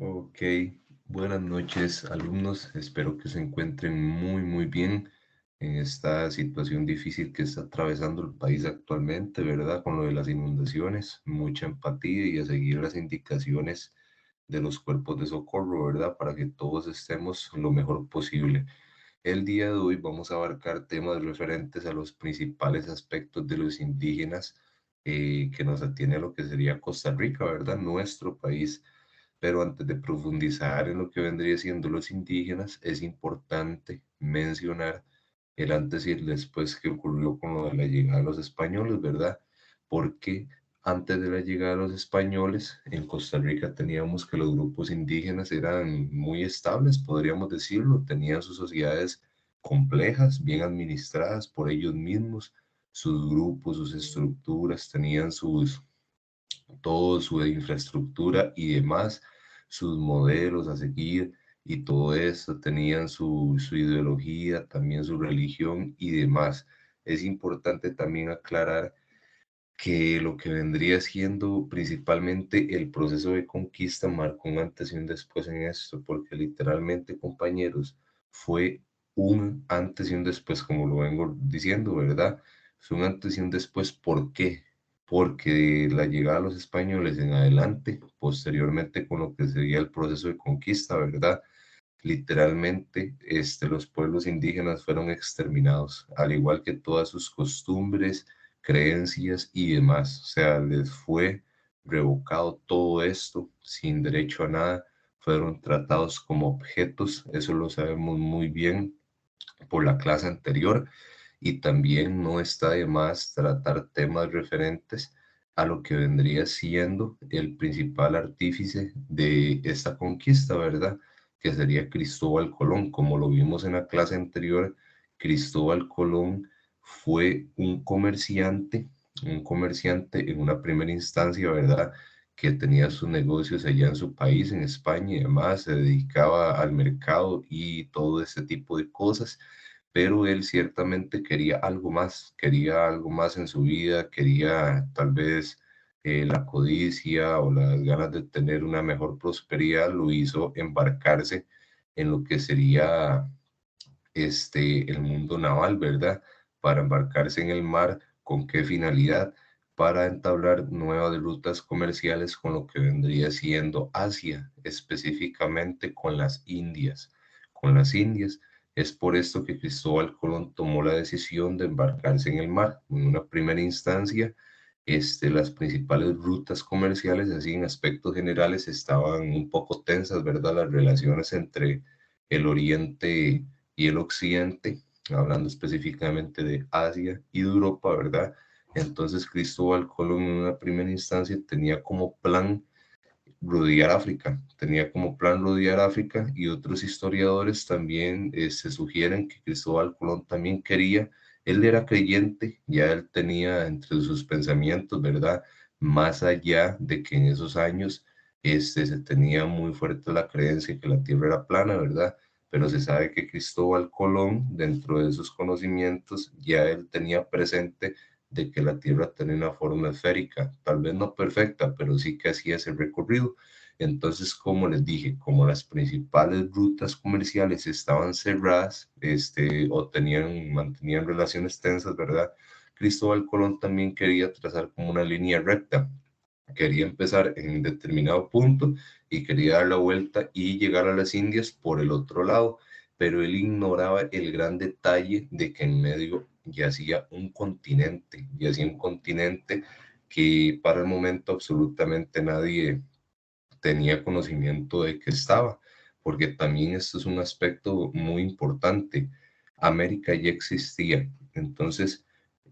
Ok, buenas noches alumnos, espero que se encuentren muy bien en esta situación difícil que está atravesando el país actualmente, ¿verdad? Con lo de las inundaciones, mucha empatía y a seguir las indicaciones de los cuerpos de socorro, ¿verdad? Para que todos estemos lo mejor posible. El día de hoy vamos a abarcar temas referentes a los principales aspectos de los indígenas que nos atiene a lo que sería Costa Rica, ¿verdad? Nuestro país. Pero antes de profundizar en lo que vendría siendo los indígenas, es importante mencionar el antes y el después que ocurrió con lo de la llegada de los españoles, ¿verdad? Porque antes de la llegada de los españoles, en Costa Rica teníamos que los grupos indígenas eran muy estables, podríamos decirlo, tenían sus sociedades complejas, bien administradas por ellos mismos, sus grupos, sus estructuras, tenían toda su infraestructura y demás, sus modelos a seguir y todo eso, tenían su ideología, también su religión y demás. Es importante también aclarar que lo que vendría siendo principalmente el proceso de conquista marcó un antes y un después en esto, porque literalmente, compañeros, fue un antes y un después, como lo vengo diciendo, ¿verdad? Fue un antes y un después, ¿por qué? Porque de la llegada de los españoles en adelante, posteriormente con lo que sería el proceso de conquista, ¿verdad? Literalmente, los pueblos indígenas fueron exterminados, al igual que todas sus costumbres, creencias y demás. O sea, les fue revocado todo esto sin derecho a nada. Fueron tratados como objetos, eso lo sabemos muy bien por la clase anterior. Y también no está de más tratar temas referentes a lo que vendría siendo el principal artífice de esta conquista, ¿verdad? Que sería Cristóbal Colón. Como lo vimos en la clase anterior, Cristóbal Colón fue un comerciante en una primera instancia, ¿verdad? Que tenía sus negocios allá en su país, en España y demás, se dedicaba al mercado y todo ese tipo de cosas, pero él ciertamente quería algo más en su vida, quería tal vez la codicia o las ganas de tener una mejor prosperidad, lo hizo embarcarse en lo que sería el mundo naval, ¿verdad? Para embarcarse en el mar, ¿con qué finalidad? Para entablar nuevas rutas comerciales con lo que vendría siendo Asia, específicamente con las Indias. Con las Indias. Es por esto que Cristóbal Colón tomó la decisión de embarcarse en el mar. En una primera instancia, las principales rutas comerciales, así en aspectos generales, estaban un poco tensas, ¿verdad? Las relaciones entre el oriente y el occidente, hablando específicamente de Asia y de Europa, ¿verdad? Entonces Cristóbal Colón en una primera instancia tenía como plan rodear África, tenía como plan rodear África y otros historiadores también se sugieren que Cristóbal Colón también quería, él era creyente, ya él tenía entre sus pensamientos, ¿verdad? Más allá de que en esos años se tenía muy fuerte la creencia que la Tierra era plana, ¿verdad? Pero se sabe que Cristóbal Colón, dentro de sus conocimientos, ya él tenía presente de que la Tierra tenía una forma esférica, tal vez no perfecta, pero sí que hacía ese recorrido. Entonces, como les dije, como las principales rutas comerciales estaban cerradas, o mantenían relaciones tensas, ¿verdad? Cristóbal Colón también quería trazar como una línea recta, quería empezar en determinado punto y quería dar la vuelta y llegar a las Indias por el otro lado, pero él ignoraba el gran detalle de que en medio yacía un continente que para el momento absolutamente nadie tenía conocimiento de que estaba, porque también esto es un aspecto muy importante. América ya existía, entonces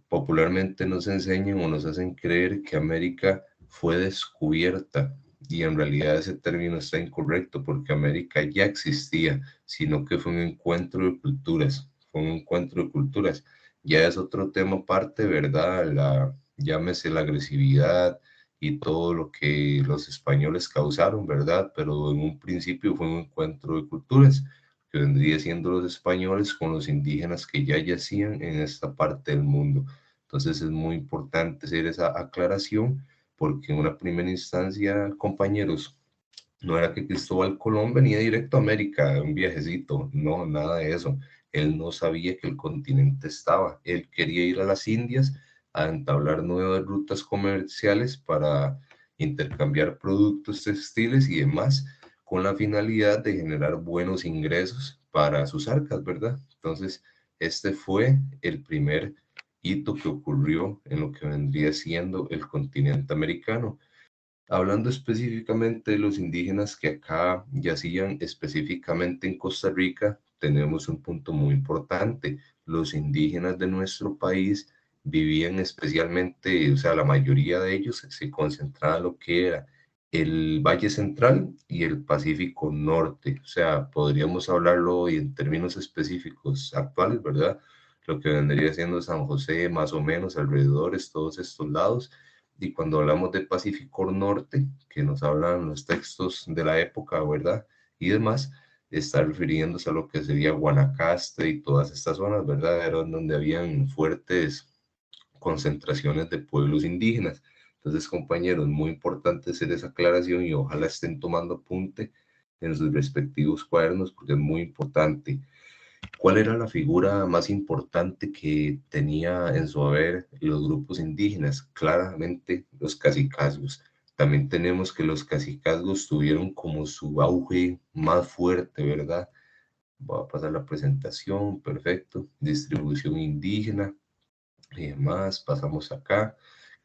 popularmente nos enseñan o nos hacen creer que América fue descubierta y en realidad ese término está incorrecto porque América ya existía, sino que fue un encuentro de culturas, fue un encuentro de culturas. Ya es otro tema aparte, ¿verdad? Llámese la agresividad y todo lo que los españoles causaron, ¿verdad? Pero en un principio fue un encuentro de culturas que vendría siendo los españoles con los indígenas que ya yacían en esta parte del mundo. Entonces es muy importante hacer esa aclaración porque en una primera instancia, compañeros, No era que Cristóbal Colón venía directo a América, un viajecito, no, nada de eso. Él no sabía que el continente estaba. Él quería ir a las Indias a entablar nuevas rutas comerciales para intercambiar productos textiles y demás, con la finalidad de generar buenos ingresos para sus arcas, ¿verdad? Entonces, este fue el primer hito que ocurrió en lo que vendría siendo el continente americano. Hablando específicamente de los indígenas que acá yacían específicamente en Costa Rica, tenemos un punto muy importante. Los indígenas de nuestro país vivían especialmente, o sea, la mayoría de ellos se concentraba en lo que era el Valle Central y el Pacífico Norte. O sea, podríamos hablarlo hoy en términos específicos actuales, ¿verdad? Lo que vendría siendo San José, más o menos, alrededores, todos estos lados. Y cuando hablamos de Pacífico Norte, que nos hablan los textos de la época, ¿verdad? Y demás, está refiriéndose a lo que sería Guanacaste y todas estas zonas, ¿verdad? Eran donde habían fuertes concentraciones de pueblos indígenas. Entonces, compañeros, muy importante hacer esa aclaración y ojalá estén tomando apunte en sus respectivos cuadernos porque es muy importante. ¿Cuál era la figura más importante que tenía en su haber los grupos indígenas? Claramente los cacicazgos. También tenemos que los cacicazgos tuvieron como su auge más fuerte, ¿verdad? Voy a pasar la presentación, perfecto. Distribución indígena y demás. Pasamos acá.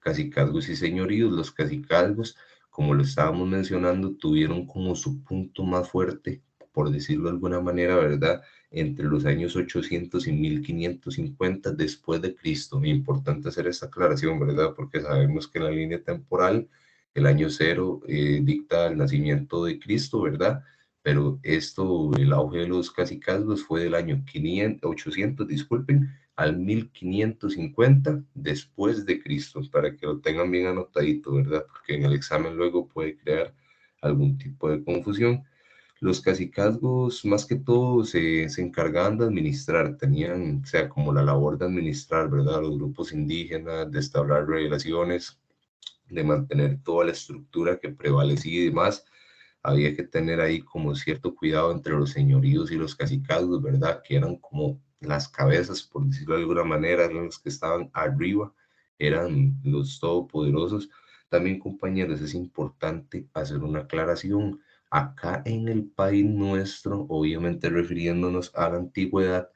Cacicazgos y señoríos. Los cacicazgos, como lo estábamos mencionando, tuvieron como su punto más fuerte, por decirlo de alguna manera, ¿verdad? Entre los años 800 y 1550 después de Cristo. Importante hacer esta aclaración, ¿verdad? Porque sabemos que en la línea temporal el año cero dicta el nacimiento de Cristo, ¿verdad? Pero esto, el auge de los cacicazgos fue del año 500, 800, disculpen, al 1550 después de Cristo, para que lo tengan bien anotadito, ¿verdad? Porque en el examen luego puede crear algún tipo de confusión. Los cacicazgos, más que todo, se encargaban de administrar, tenían, o sea, como la labor de administrar, ¿verdad? Los grupos indígenas, de establecer relaciones, de mantener toda la estructura que prevalecía y demás. Había que tener ahí como cierto cuidado entre los señoríos y los cacicazgos, ¿verdad? Que eran como las cabezas, por decirlo de alguna manera, eran los que estaban arriba, eran los todopoderosos. También, compañeros, es importante hacer una aclaración. Acá en el país nuestro, obviamente refiriéndonos a la antigüedad,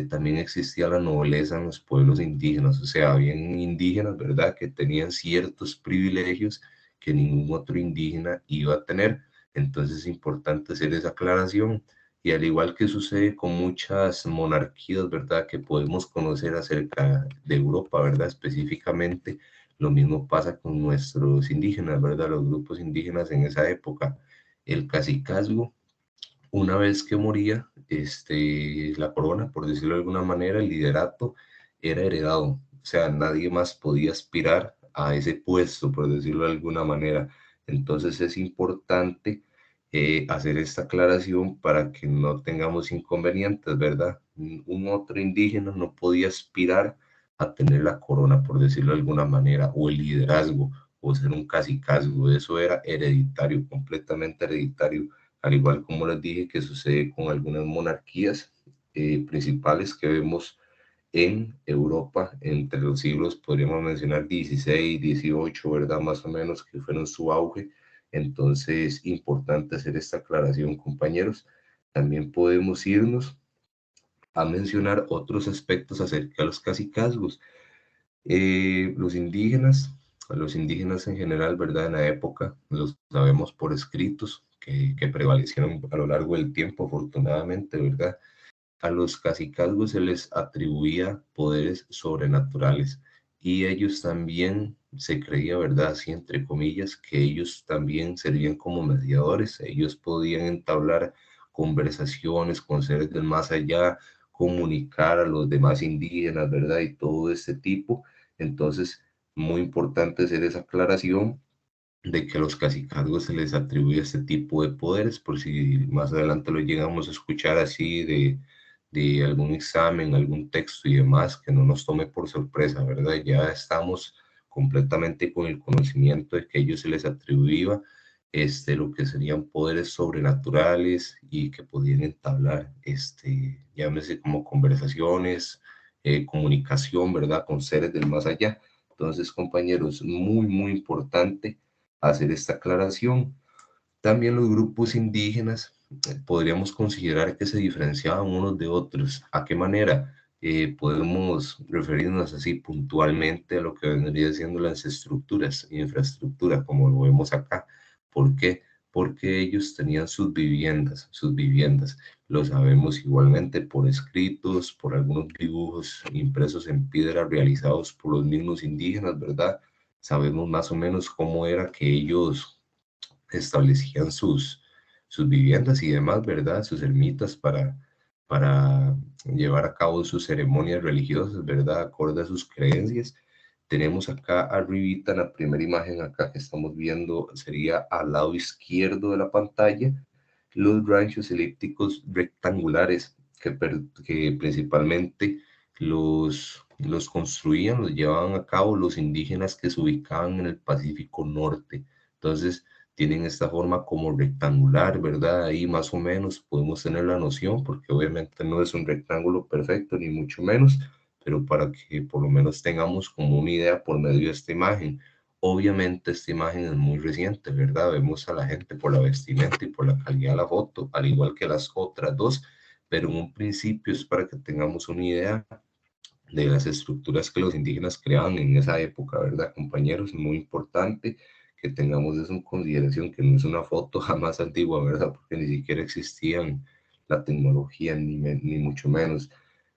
también existía la nobleza en los pueblos indígenas, o sea, habían indígenas, ¿verdad?, que tenían ciertos privilegios que ningún otro indígena iba a tener. Entonces es importante hacer esa aclaración. Y al igual que sucede con muchas monarquías, ¿verdad?, que podemos conocer acerca de Europa, ¿verdad?, específicamente, lo mismo pasa con nuestros indígenas, ¿verdad?, los grupos indígenas en esa época. El cacicazgo, una vez que moría, la corona, por decirlo de alguna manera, el liderato era heredado. O sea, nadie más podía aspirar a ese puesto, por decirlo de alguna manera. Entonces es importante hacer esta aclaración para que no tengamos inconvenientes, ¿verdad? Un otro indígena no podía aspirar a tener la corona, por decirlo de alguna manera, o el liderazgo, o ser un cacicazgo. Eso era hereditario, completamente hereditario, al igual como les dije que sucede con algunas monarquías principales que vemos en Europa entre los siglos, podríamos mencionar 16, 18, ¿verdad? Más o menos, que fueron su auge. Entonces, importante hacer esta aclaración, compañeros. También podemos irnos a mencionar otros aspectos acerca de los cacicazgos. Los indígenas en general, ¿verdad? En la época, los sabemos por escritos que prevalecieron a lo largo del tiempo, afortunadamente, ¿verdad? A los cacicazgos se les atribuía poderes sobrenaturales y ellos también se creía, ¿verdad? Así entre comillas, que ellos también servían como mediadores, ellos podían entablar conversaciones con seres del más allá, comunicar a los demás indígenas, ¿verdad? Y todo este tipo. Entonces, muy importante hacer esa aclaración de que a los cacicazgos se les atribuye este tipo de poderes, por si más adelante lo llegamos a escuchar así de algún examen, algún texto y demás, que no nos tome por sorpresa, ¿verdad? Ya estamos completamente con el conocimiento de que a ellos se les atribuía lo que serían poderes sobrenaturales y que podían entablar, llámese como conversaciones, comunicación, ¿verdad? Con seres del más allá. Entonces, compañeros, muy, muy importante hacer esta aclaración. También los grupos indígenas podríamos considerar que se diferenciaban unos de otros. ¿A qué manera? Podemos referirnos así puntualmente a lo que vendría siendo las estructuras, infraestructura, como lo vemos acá. ¿Por qué? Porque ellos tenían sus viviendas. Lo sabemos igualmente por escritos, por algunos dibujos impresos en piedra realizados por los mismos indígenas, ¿verdad? Sabemos más o menos cómo era que ellos establecían sus viviendas y demás, ¿verdad? Sus ermitas para llevar a cabo sus ceremonias religiosas, ¿verdad? Acorde a sus creencias. Tenemos acá arribita, en la primera imagen acá que estamos viendo, sería al lado izquierdo de la pantalla, los ranchos elípticos rectangulares que principalmente los construían, los llevaban a cabo los indígenas que se ubicaban en el Pacífico Norte. Entonces, tienen esta forma como rectangular, ¿verdad? Ahí más o menos podemos tener la noción, porque obviamente no es un rectángulo perfecto, ni mucho menos, pero para que por lo menos tengamos como una idea por medio de esta imagen. Obviamente esta imagen es muy reciente, ¿verdad? Vemos a la gente por la vestimenta y por la calidad de la foto, al igual que las otras dos, pero en un principio es para que tengamos una idea de las estructuras que los indígenas creaban en esa época, ¿verdad, compañeros? Muy importante que tengamos eso en consideración, que no es una foto jamás antigua, ¿verdad? Porque ni siquiera existían la tecnología, ni mucho menos.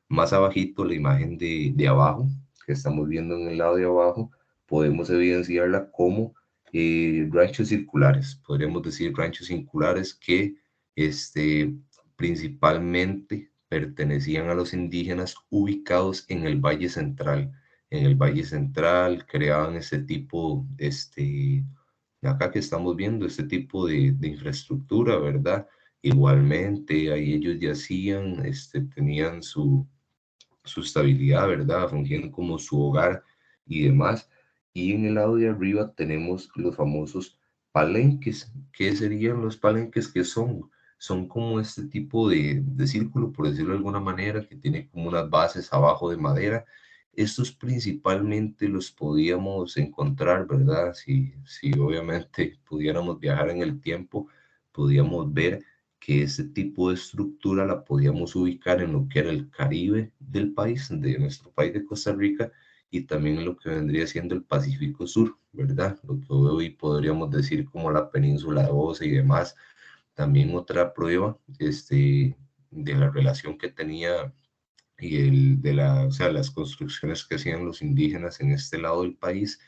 Más abajito, la imagen de abajo, que estamos viendo en el lado de abajo, podemos evidenciarla como ranchos circulares. Podríamos decir ranchos circulares que este, principalmente pertenecían a los indígenas ubicados en el Valle Central. En el Valle Central creaban este tipo, acá que estamos viendo, este tipo de infraestructura, ¿verdad? Igualmente, ahí ellos yacían, tenían su estabilidad, ¿verdad? Fungían como su hogar y demás. Y en el lado de arriba tenemos los famosos palenques. ¿Qué serían los palenques? ¿Qué son? Son como este tipo de círculo, por decirlo de alguna manera, que tiene como unas bases abajo de madera. Estos principalmente los podíamos encontrar, ¿verdad? Si obviamente pudiéramos viajar en el tiempo, podíamos ver que ese tipo de estructura la podíamos ubicar en lo que era el Caribe del país, de nuestro país de Costa Rica, y también en lo que vendría siendo el Pacífico Sur, ¿verdad? Lo que hoy podríamos decir como la península de Osa y demás. También otra prueba, de la relación que tenía y o sea, las construcciones que hacían los indígenas en este lado del país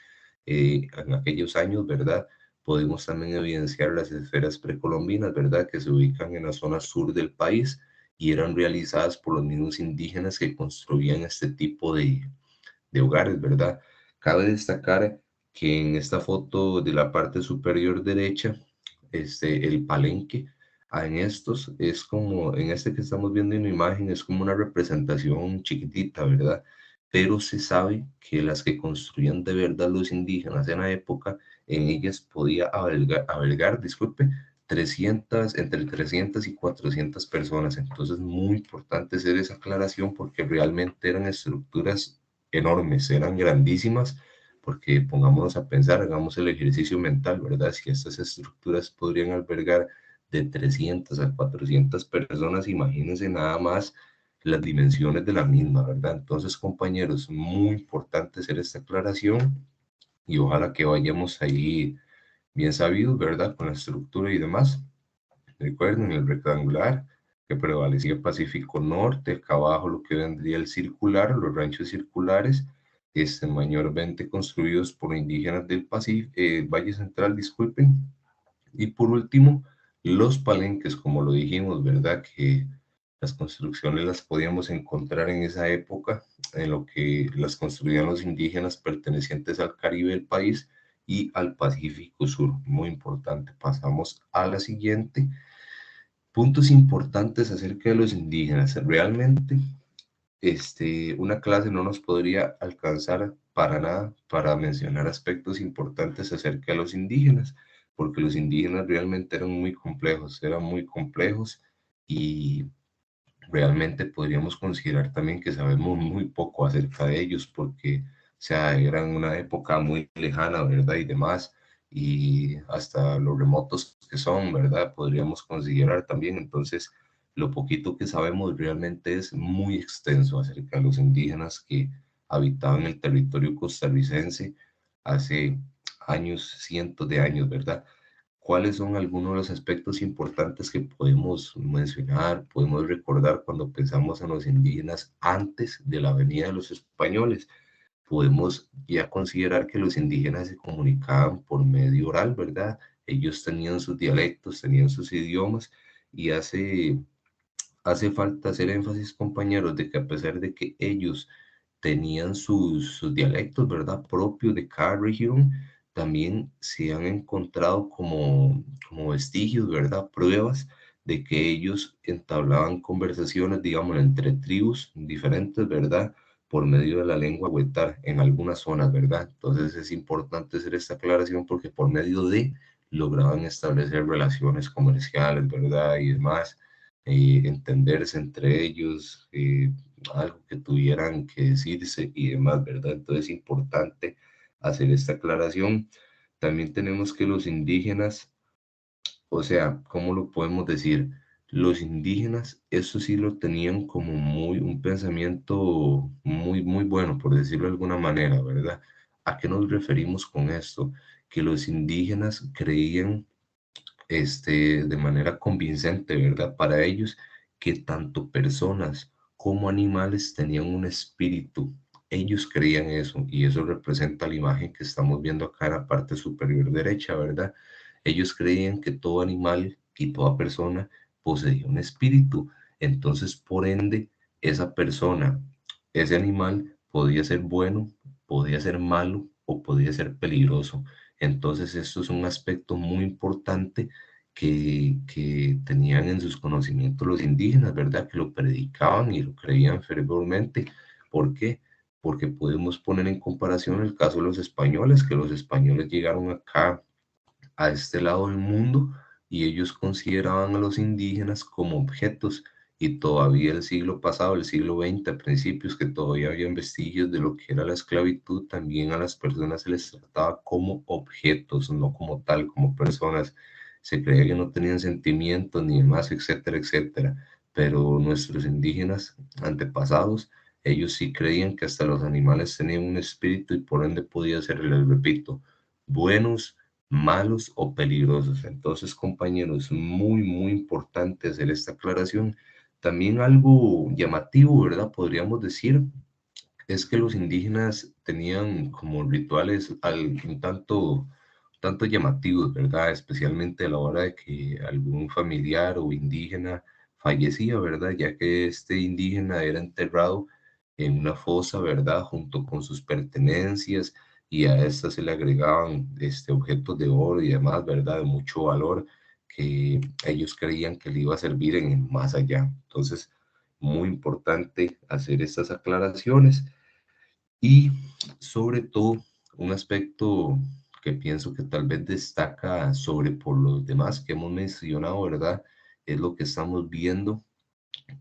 en aquellos años, ¿verdad? Podemos también evidenciar las esferas precolombinas, ¿verdad? Que se ubican en la zona sur del país y eran realizadas por los mismos indígenas que construían este tipo de hogares, ¿verdad? Cabe destacar que en esta foto de la parte superior derecha, el palenque, en estos es como, en este que estamos viendo en la imagen, es como una representación chiquitita, ¿verdad? Pero se sabe que las que construían de verdad los indígenas en la época, en ellas podía disculpe, 300, entre 300 y 400 personas. Entonces, muy importante hacer esa aclaración porque realmente eran estructuras enormes, eran grandísimas, porque pongámonos a pensar, hagamos el ejercicio mental, ¿verdad? Si estas estructuras podrían albergar de 300 a 400 personas, imagínense nada más las dimensiones de la misma, ¿verdad? Entonces, compañeros, muy importante hacer esta aclaración y ojalá que vayamos ahí bien sabidos, ¿verdad? Con la estructura y demás. Recuerden el rectangular que prevalecía el Pacífico Norte, acá abajo lo que vendría el circular, los ranchos circulares, mayormente construidos por indígenas del Pacífico, Valle Central, disculpen. Y por último, los palenques, como lo dijimos, ¿verdad? Que las construcciones las podíamos encontrar en esa época, en lo que las construían los indígenas pertenecientes al Caribe del país y al Pacífico Sur. Muy importante. Pasamos a la siguiente. Puntos importantes acerca de los indígenas. Realmente, una clase no nos podría alcanzar para nada para mencionar aspectos importantes acerca de los indígenas. porque los indígenas realmente eran muy complejos y realmente podríamos considerar también que sabemos muy poco acerca de ellos porque, o sea, eran una época muy lejana, ¿verdad? Y demás, y hasta los remotos que son, ¿verdad? Podríamos considerar también. Entonces, lo poquito que sabemos realmente es muy extenso acerca de los indígenas que habitaban el territorio costarricense hace años, cientos de años, ¿verdad? ¿Cuáles son algunos de los aspectos importantes que podemos mencionar, podemos recordar cuando pensamos en los indígenas antes de la venida de los españoles? Podemos ya considerar que los indígenas se comunicaban por medio oral, ¿verdad? Ellos tenían sus dialectos, tenían sus idiomas y hace falta hacer énfasis, compañeros, de que a pesar de que ellos tenían sus dialectos, ¿verdad? Propios de cada región, también se han encontrado como vestigios, ¿verdad? Pruebas de que ellos entablaban conversaciones, digamos, entre tribus diferentes, ¿verdad? Por medio de la lengua huetar en algunas zonas, ¿verdad? Entonces es importante hacer esta aclaración porque por medio de lograban establecer relaciones comerciales, ¿verdad? Y demás, entenderse entre ellos, algo que tuvieran que decirse y demás, ¿verdad? Entonces es importante hacer esta aclaración. También tenemos que los indígenas, o sea, ¿cómo lo podemos decir? Los indígenas, eso sí lo tenían como un pensamiento muy bueno, por decirlo de alguna manera, ¿verdad? ¿A qué nos referimos con esto? Que los indígenas creían de manera convincente, ¿verdad? Para ellos, que tanto personas como animales tenían un espíritu. Ellos creían eso y eso representa la imagen que estamos viendo acá en la parte superior derecha, ¿verdad? Ellos creían que todo animal y toda persona poseía un espíritu. Entonces, por ende, esa persona, ese animal podía ser bueno, podía ser malo o podía ser peligroso. Entonces, esto es un aspecto muy importante que tenían en sus conocimientos los indígenas, ¿verdad? Que lo predicaban y lo creían fervormente. ¿Por qué? Porque podemos poner en comparación el caso de los españoles, que los españoles llegaron acá a este lado del mundo y ellos consideraban a los indígenas como objetos y todavía el siglo pasado, el siglo XX, a principios que todavía habían vestigios de lo que era la esclavitud, también a las personas se les trataba como objetos, no como tal, como personas. Se creía que no tenían sentimientos ni demás, etcétera, etcétera. Pero nuestros indígenas antepasados, ellos sí creían que hasta los animales tenían un espíritu y por ende podía ser, les repito, buenos, malos o peligrosos. Entonces, compañeros, muy importante hacer esta aclaración. También algo llamativo, ¿verdad? Podríamos decir, es que los indígenas tenían como rituales un tanto llamativos, ¿verdad? Especialmente a la hora de que algún familiar o indígena fallecía, ¿verdad? Ya que este indígena era enterrado en una fosa, ¿verdad? Junto con sus pertenencias y a estas se le agregaban objetos de oro y demás, ¿verdad? De mucho valor que ellos creían que le iba a servir en el más allá. Entonces, muy importante hacer estas aclaraciones. Y sobre todo, un aspecto que pienso que tal vez destaca sobre por los demás que hemos mencionado, ¿verdad? Es lo que estamos viendo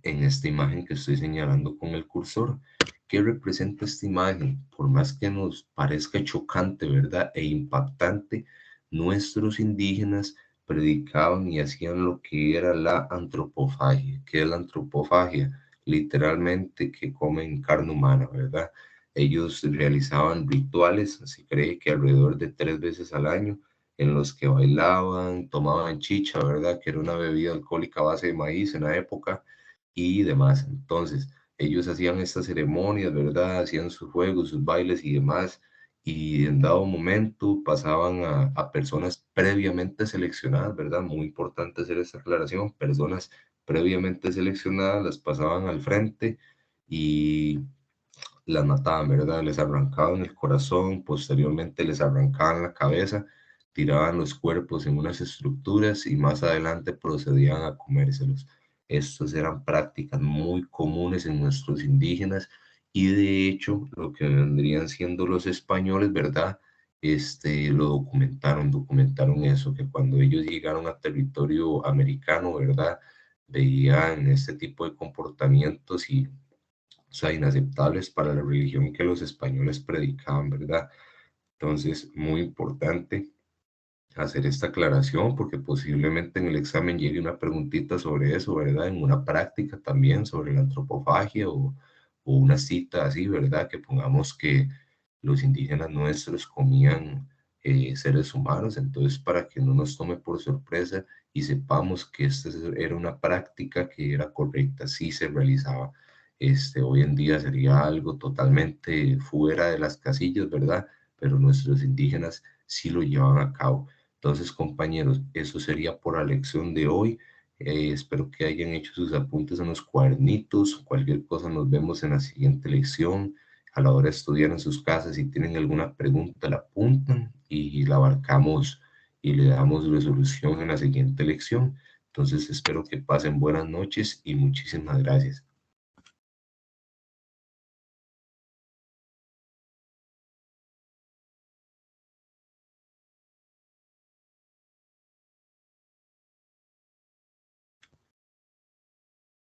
en esta imagen que estoy señalando con el cursor. ¿Qué representa esta imagen? Por más que nos parezca chocante, ¿verdad? E impactante, nuestros indígenas predicaban y hacían lo que era la antropofagia. ¿Qué es la antropofagia? Literalmente que comen carne humana, ¿verdad? Ellos realizaban rituales, se cree que alrededor de 3 veces al año, en los que bailaban, tomaban chicha, ¿verdad? Que era una bebida alcohólica a base de maíz en la época y demás. Entonces, ellos hacían estas ceremonias, ¿verdad? Hacían sus juegos, sus bailes y demás, y en dado momento pasaban a personas previamente seleccionadas, ¿verdad? Muy importante hacer esta aclaración, personas previamente seleccionadas las pasaban al frente y las mataban, ¿verdad? Les arrancaban el corazón, posteriormente les arrancaban la cabeza, tiraban los cuerpos en unas estructuras y más adelante procedían a comérselos. Estas eran prácticas muy comunes en nuestros indígenas y de hecho lo que vendrían siendo los españoles, ¿verdad? lo documentaron eso, que cuando ellos llegaron a territorio americano, ¿verdad? Veían este tipo de comportamientos y, o sea, inaceptables para la religión que los españoles predicaban, ¿verdad? Entonces, muy importante hacer esta aclaración porque posiblemente en el examen llegue una preguntita sobre eso, ¿verdad? En una práctica también sobre la antropofagia o una cita así, ¿verdad? Que pongamos que los indígenas nuestros comían seres humanos, entonces para que no nos tome por sorpresa y sepamos que esta era una práctica que era correcta, sí se realizaba. Hoy en día sería algo totalmente fuera de las casillas, ¿verdad? Pero nuestros indígenas sí lo llevaban a cabo. Entonces, compañeros, eso sería por la lección de hoy. Espero que hayan hecho sus apuntes en los cuadernitos. Cualquier cosa nos vemos en la siguiente lección. A la hora de estudiar en sus casas, si tienen alguna pregunta, la apuntan y la abarcamos y le damos resolución en la siguiente lección. Entonces, espero que pasen buenas noches y muchísimas gracias.